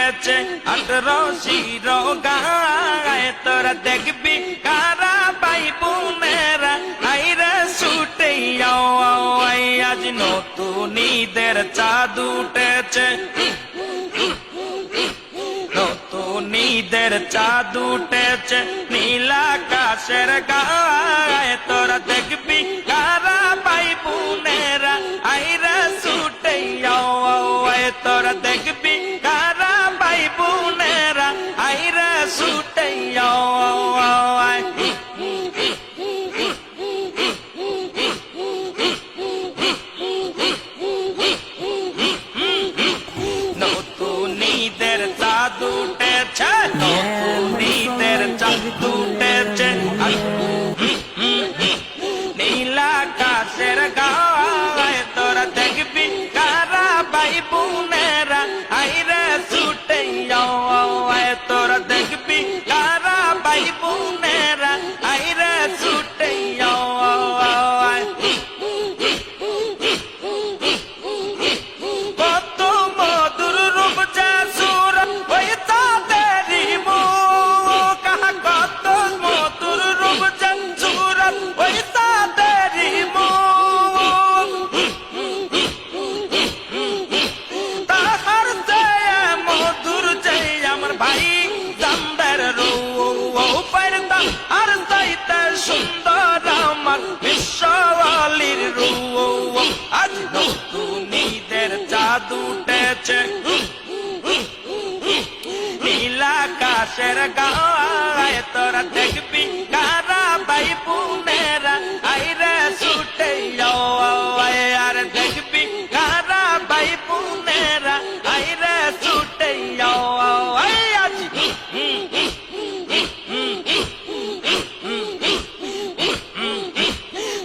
উঠেছে 18 শিরো গায়ে তোরা দেখবি কারা ভাই বোনেরা আইরা ছুটে আজ নতুন ঈদের চাঁদ উঠেছে নতুন ঈদের চাঁদ উঠেছে নীল আকাশের গায়ে তোরা দেখবি কারা ভাই বোনেরা আইরা ছুটে তোরা দেখবি কারা ভাই বোনেরা আইরা ছুটে নতুন ঈদের চাঁদ উঠেছে নতুন ঈদের চাঁদ উঠেছে নীল আকাশের গায়ে তোরা দেখবি কারা ভাই বোনেরা আইরা ছুটে তোরা দেখবি কারা ভাই বোনেরা আইরা ছুটে কত মধুর রূপ যা সুর ওই তাদেরই মুখ কত মধুর রূপ যা সুর ওই তাদেরই মুখ তাহার চেয়ে মধুর যে আমার ভাই জানদের রূপের আর চাইতে সুন্দর আমার বিশ্বওয়ালির রূপ আজ নতুন ঈদের চাঁদ উঠেছে নীল আকাশের গায়ে তোরা দেখবি কারা ভাই বোনেরা আইরে ছুটে আর দেখবি কারা ভাই বোনেরা আইরে ছুটে আজ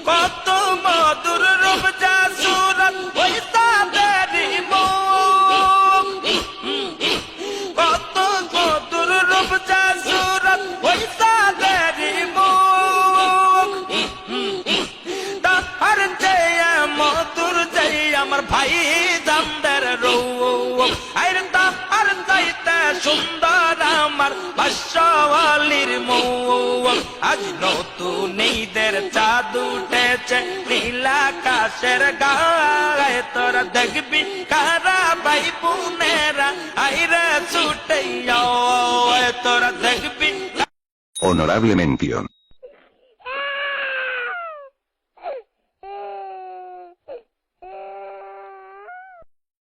কত মধুর রূপ যা সুরত ওই তাদেরই মুখ কত মধুর রূপ যা সুরত ওই তাদেরই মুখ তাহার চেয়ে মধুর যে আমার ভাই জানদের রূপ আইরে তাহার চাইতে সুন্দর আমার বাদশাওয়ালির মুখ আজ নতুন ঈদের চাঁদ উঠেছে নীল আকাশের গায়ে তোরা দেখবি কারা ভাই বোনেরা আইরা ছুটে তোরা দেখবি Honorable mención.